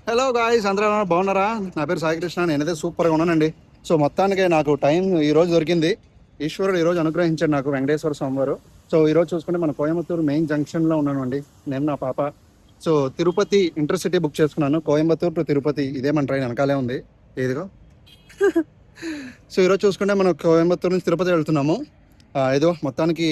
Hello guys, అందరూ బాగున్నారా? నా పేరు సాయి కృష్ణ. నేనైతే సూపర్గా ఉన్నానండి. సో మొత్తానికి నాకు టైం ఈరోజు దొరికింది. ఈశ్వరుడు ఈరోజు అనుగ్రహించాడు నాకు, వెంకటేశ్వర స్వామి వారు. సో ఈరోజు చూసుకుంటే మన కోయంబత్తూరు మెయిన్ జంక్షన్లో ఉన్నాను అండి, నేను నా పాప. సో తిరుపతి ఇంటర్సిటీ బుక్ చేసుకున్నాను, కోయంబత్తూరు టు తిరుపతి. ఇదే మన ట్రైన్ వెనకాలే ఉంది, ఇదిగో. సో ఈరోజు చూసుకుంటే మనం కోయంబత్తూరు నుంచి తిరుపతి వెళ్తున్నాము. ఇదిగో మొత్తానికి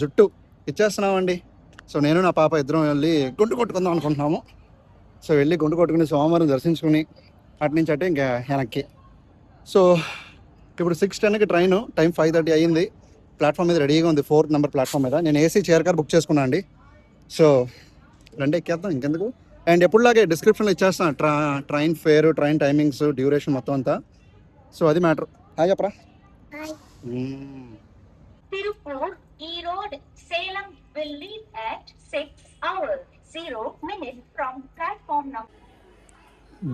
జుట్టు ఇచ్చేస్తున్నామండి. సో నేను నా పాప ఇద్దరం వెళ్ళి గుండు కొట్టుకుందాం అనుకుంటున్నాము. సో వెళ్ళి గుండు కొట్టుకుని సోమవారం దర్శించుకుని అటు నుంచి అంటే ఇంకా వెనక్కి. సో ఇప్పుడు 6:10కి ట్రైన్, టైం 5:30 అయ్యింది. ప్లాట్ఫామ్ మీద రెడీగా ఉంది, 4th నెంబర్ ప్లాట్ఫామ్ మీద. నేను ఏసీ చైర్ కార్ బుక్ చేసుకున్నాను అండి. సో రెండే ఎక్కేద్దాం ఇంకెందుకు. అండ్ ఎప్పుడులాగే డిస్క్రిప్షన్లో ఇచ్చేస్తాను train fair, train timings, duration మొత్తం అంతా. సో అది మ్యాటర్. హాయ్ చెప్పరా. Tirupur, E-Road, Salem will leave at 6 hours, 0 minutes from platform number.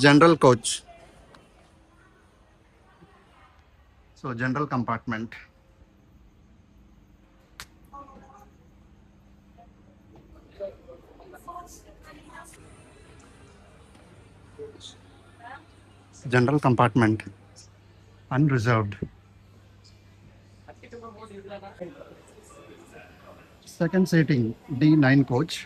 General coach. So general compartment. General compartment unreserved. Second seating D9 coach.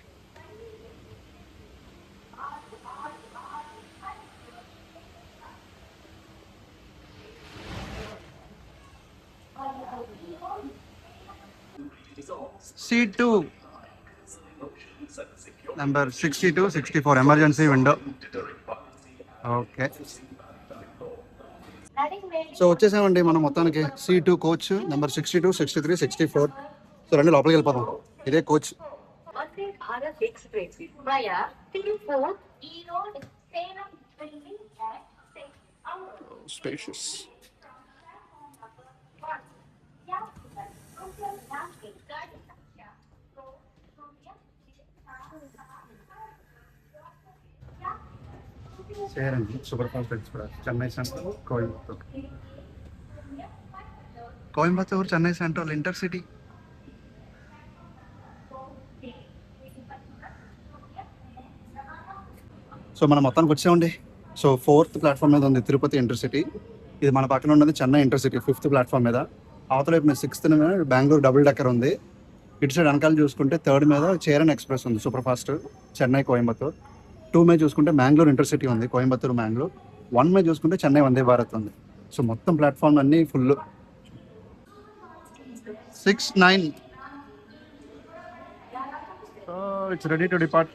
C2 number 62, 64 emergency window. Okay, so వచ్చేసామండి మనం మొత్తానికి. C2 coach number 62, 63, 64. So రెండు లోపలికి వెళ్ళిపోతాం. ఇదే coach. Vande Bharat Express via Tirupur, E-Road, Salem will leave at 6 hours. Spacious. చేరండి super fast express, Chennai central Coimbatore. Coimbatore Chennai central intercity. So మనం మొత్తానికి వచ్చామండి. సో 4th ప్లాట్ఫామ్ మీద ఉంది తిరుపతి ఇంటర్సిటీ. ఇది మన పక్కన ఉన్నది చెన్నై ఇంటర్సిటీ 5th ప్లాట్ఫామ్ మీద. అవతల వైపు 6th మీద బెంగళూరు డబుల్ డెక్కర్ ఉంది. ఇటు సైడ్ వెనకాల చూసుకుంటే 3rd మీద చేరన్ ఎక్స్ప్రెస్ ఉంది, సూపర్ ఫాస్ట్ చెన్నై కోయంబత్తూర్. 2 మీద చూసుకుంటే మ్యాంగ్లూర్ ఇంటర్సిటీ ఉంది, కోయంబత్తూర్ మ్యాంగ్లూర్. 1 మీద చూసుకుంటే చెన్నై వందే భారత్ ఉంది. సో మొత్తం ప్లాట్ఫామ్ అన్నీ full. 6-9 it's ready to depart.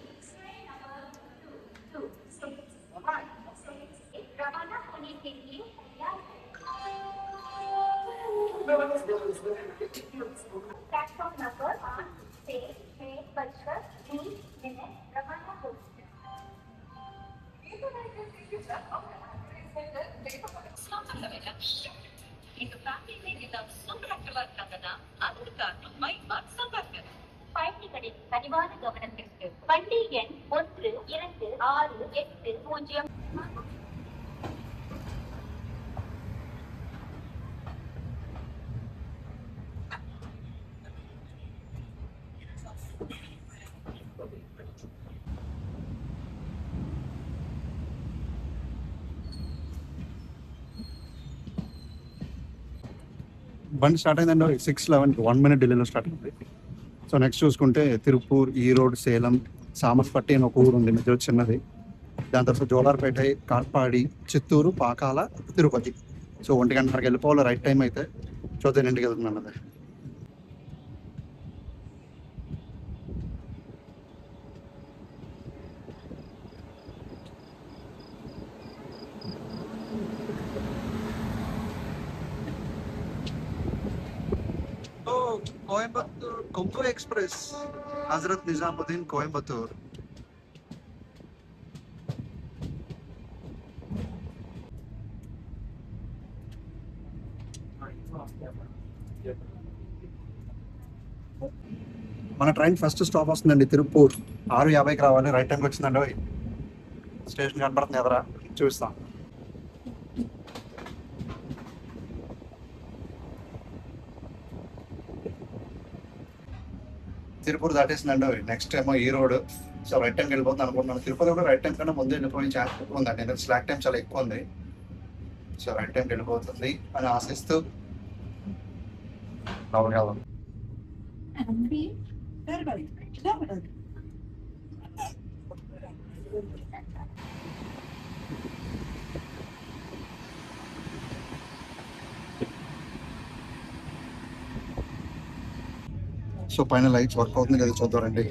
Platform number 6:20 रवाना हो. ಇದು ಪ್ರಾಂತ್ಯದಿಂದ ಸುಂದರವಾದ ಆಧಾರ್ ಕಾರ್ಡ್ ಸಂಪರ್ಕ பயணிகளின் கனிவான கவனத்திற்கு வண்டி எண் 126080. బండి స్టార్ట్ అయిందండి 6:11, 1 minute డిలేలో స్టార్ట్ అయింది. సో నెక్స్ట్ చూసుకుంటే తిరుపూర్, ఈరోడ్, సేలం, సామర్పట్టి అని ఒక ఊరు ఉంది మధ్యలో చిన్నది. దాని తర్వాత జోలార్పేట, కాట్పాడి, చిత్తూరు, పాకాల, తిరుపతి. సో 1 గంటకి వెళ్ళిపోవాలి రైట్ టైం అయితే. చూద్దాం ఇంటికి వెళ్తున్నాను అది. కోయంబత్తూర్ కొంపు ఎక్స్ప్రెస్, హజరత్ నిజాముద్దీన్ కోయంబత్తూర్. మన ట్రైన్ ఫస్ట్ స్టాప్ వస్తుందండి తిరుపూర్. 6:50కి రావాలి, రైట్ టైంకి వచ్చిందండి. స్టేషన్ కనపడుతుంది ఎదరా, చూస్తాం. తిరుపూర్ దాటేసిందండి. నెక్స్ట్ ఏమో ఈ రోడ్. సో రైట్ టైంకి వెళ్ళిపోతుంది అనుకుంటున్నాను. తిరుపతి కూడా రైట్ టైం కన్నా ముందే వెళ్ళిపోయి ఛాన్స్ ఎక్కువ ఉందండి, ఎందుకంటే స్లాక్ టైం చాలా ఎక్కువ ఉంది. సో రైట్ టైంకి వెళ్ళిపోతుంది అని ఆశిస్తూ లోపలికి వెళ్దాం. సో పైన లైట్స్ వర్క్ అవుతుంది లేదా చూద్దామండి.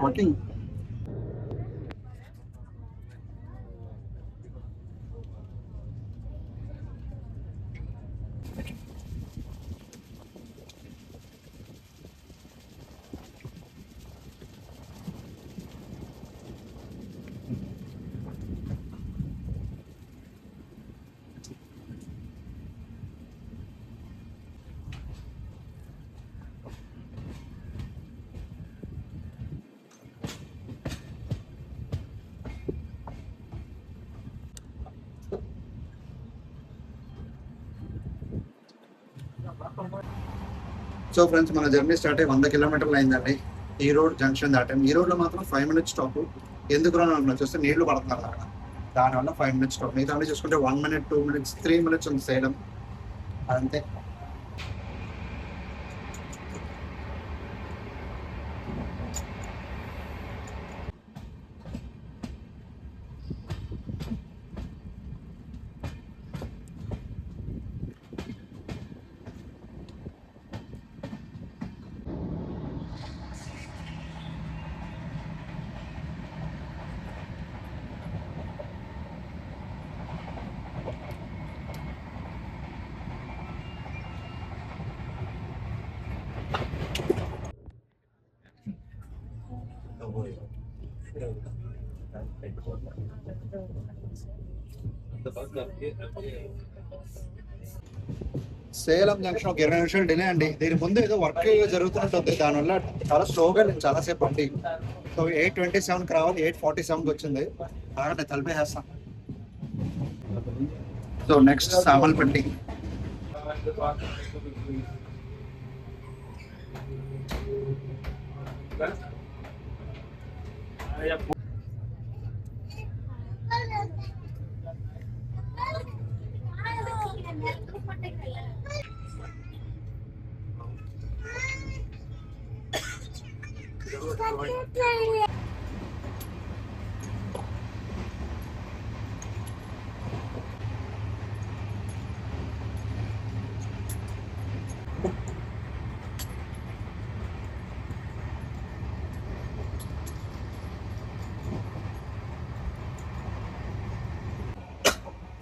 వర్కింగ్. సో ఫ్రెండ్స్, మన జర్నీ స్టార్ట్ అయ్యి 100 కిలోమీటర్లు అయిందండి. ఈ రోడ్ జంక్షన్ దాటాం. ఈ రోడ్ లో మాత్రం 5 మినిట్స్ స్టాప్. ఎందుకు రాను చూస్తే నీళ్లు పడుతున్నారు అక్కడ, దానివల్ల 5 మినిట్స్ స్టాప్. మిగతా అన్ని చూసుకుంటే 1 మినిట్, 2 మినిట్స్, 3 మినిట్స్ ఉంది సేలం, అంతే. సేలం జంక్షన్ ఒక 20 నిమిషాలు డిలే అండి. దీని ముందు ఏదో వర్క్ జరుగుతున్నట్టుంది, దానివల్ల చాలా స్లోగా నేను చాలాసేపు అండి. సో 8:27కి రావాలి, 8:47కి వచ్చింది. బాగా తలిపేసేస్తాం. So next సామల్పట్టి.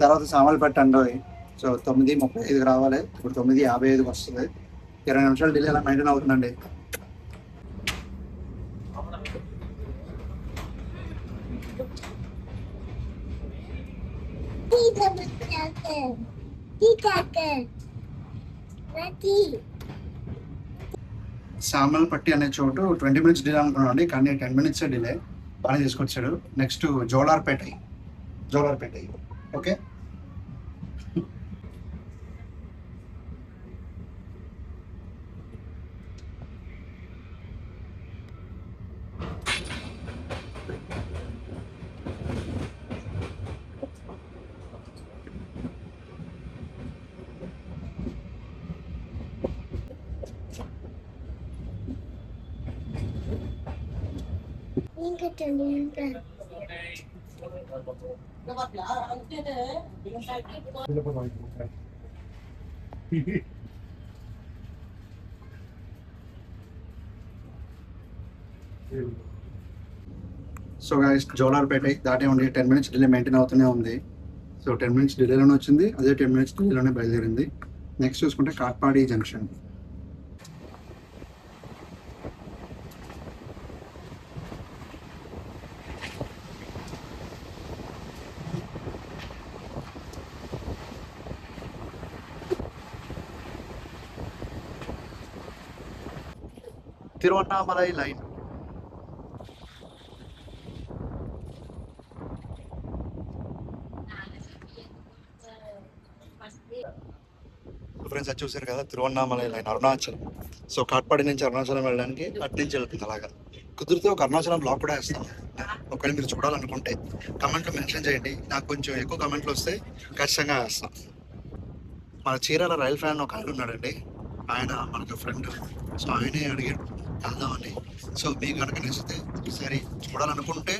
తర్వాత సామల్పట్టి అండి. సో 9:35కి రావాలి, ఇప్పుడు 9:55కి వస్తుంది. 20 నిమిషాలు డిలే అలా మెయింటైన్ అవుతుందండి. సామల్పట్టి అనే చోటు 20 మినిట్స్ డిలే అనుకున్నాను అండి, కానీ 10 మినిట్స్ డిలే బాగా తీసుకొచ్చాడు. Next Jolarpet. Okay. So guys, Jolarpet దాటే ఉండి 10 మినిట్స్ డిలే మెయింటైన్ అవుతూనే ఉంది. సో 10 మినిట్స్ డిలేలోనే వచ్చింది, అదే 10 మినిట్స్ డిలేలోనే బయలుదేరింది. నెక్స్ట్ చూసుకుంటే Katpadi junction. Tiruvannamalai line. Friends అది చూసారు కదా, తిరువన్నామలై లైన్ అరుణాచలం. సో కాట్పాడి నుంచి అరుణాచలం వెళ్ళడానికి అటు నుంచి వెళ్తుంది అలాగా. కుదిరితే ఒక అరుణాచలం బ్లాగ్ కూడా వేస్తాం. ఒకవేళ మీరు చూడాలనుకుంటే కమెంట్లో మెన్షన్ చేయండి. నాకు కొంచెం ఎక్కువ కమెంట్లు వస్తే ఖచ్చితంగా వేస్తాం. మన చీరాల రైల్ ఫ్యాన్ ఒక ఆయన ఉన్నాడండి, ఆయన మనకు ఫ్రెండ్. సో ఆయనే అడిగాడు వెళ్దామని. సో మీకు కనుక నచ్చితే ఈసారి చూడాలనుకుంటే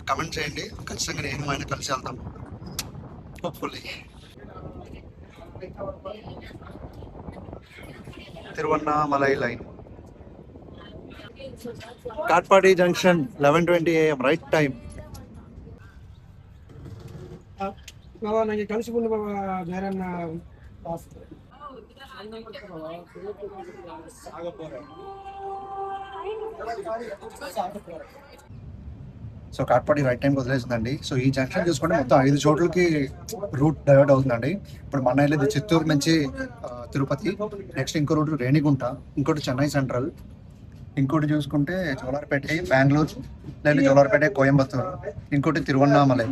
కమెంట్ చేయండి, ఖచ్చితంగా నేను ఆయన కలిసి వెళ్తాం hopefully. Tiruvannamalai line, Katpadi junction 11:20 AM right time. బాబా నాకు కలిసిపోండి బాబా ಬೇರೆ సో కాట్పాడి రైట్ టైం వదిలేసిందండి. సో ఈ జంక్షన్ చూసుకుంటే మొత్తం 5 చోట్లకి రూట్ డైవర్ట్ అవుతుందండి. ఇప్పుడు మన వెళ్ళేది చిత్తూరు నుంచి తిరుపతి, నెక్స్ట్ ఇంకో రూట్ రేణిగుంట, ఇంకోటి చెన్నై సెంట్రల్, ఇంకోటి చూసుకుంటే జోలార్పేట బెంగళూరు, లేదా జోలార్పేట కోయంబత్తూరు, ఇంకోటి తిరువన్నామలై.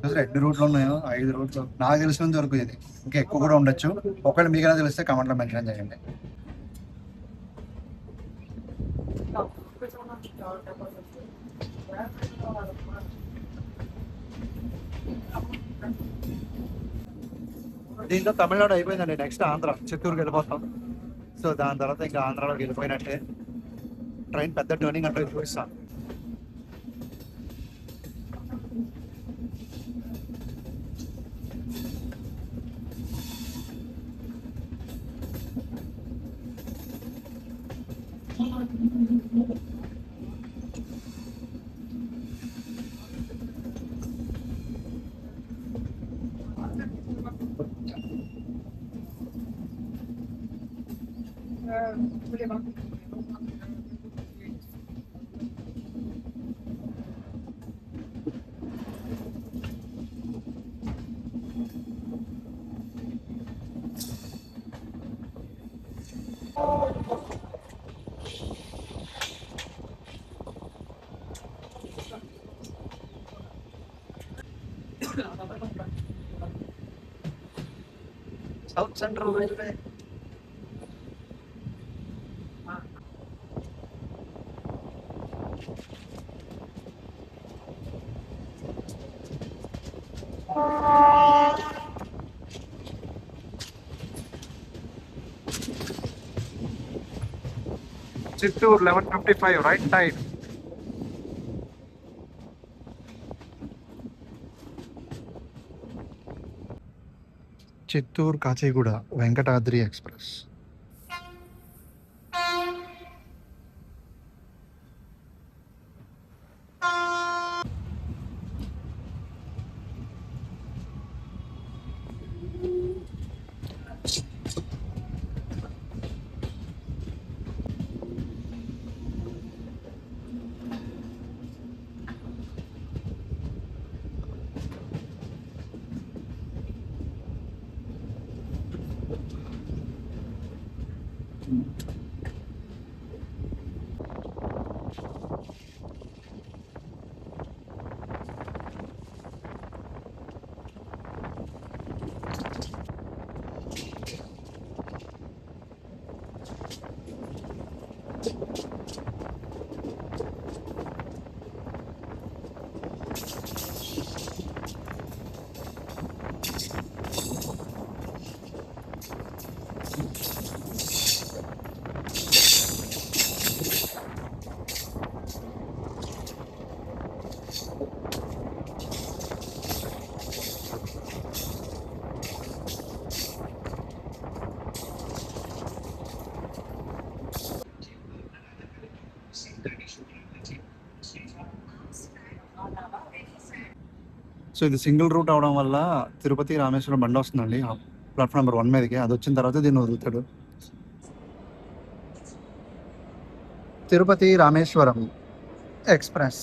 చూసారు ఎన్ని రూట్లు ఉన్నాయో, 5 రూట్లు. నాకు తెలిసినంత వరకు ఇది, ఇంకా ఎక్కువ కూడా ఉండొచ్చు. ఒకవేళ మీకైనా తెలిస్తే కమెంట్లో మెన్షన్ చేయండి. దీంతో తమిళనాడు అయిపోయిందండి. నెక్స్ట్ ఆంధ్ర, చిత్తూరుకి వెళ్ళిపోతాం. సో దాని తర్వాత ఇంకా ఆంధ్రాలోకి వెళ్ళిపోయినట్టే. ట్రైన్ పెద్ద టర్నింగ్ అంటే చూపిస్తాను. South Central Railway. Chittoor 11:55 right time. Chittoor Kacheguda Venkatadri express. So ఇది సింగిల్ రూట్ అవడం వల్ల తిరుపతి రామేశ్వరం బండి వస్తుందండి ప్లాట్ఫామ్ నెంబర్ 1 మీదకి. అది వచ్చిన తర్వాత దీన్ని వదులుతాడు. తిరుపతి రామేశ్వరం ఎక్స్ప్రెస్.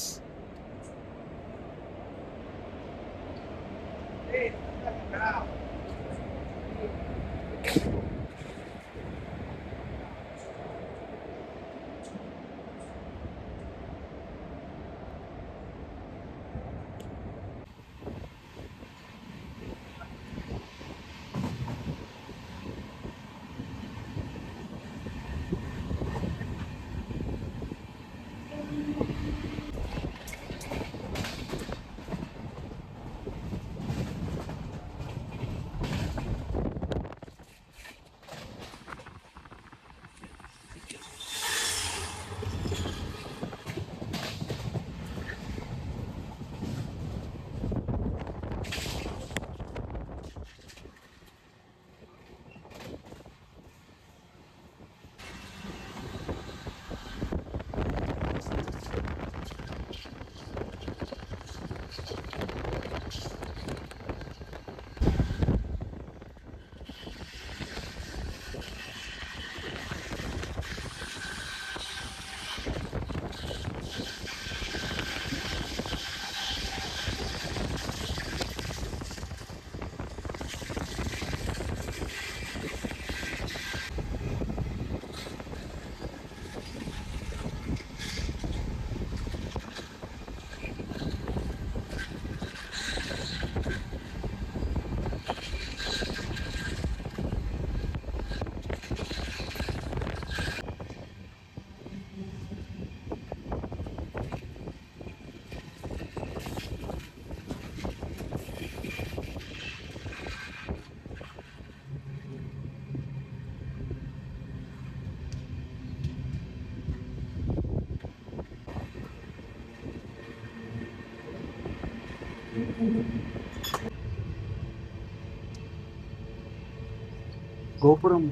గోపురం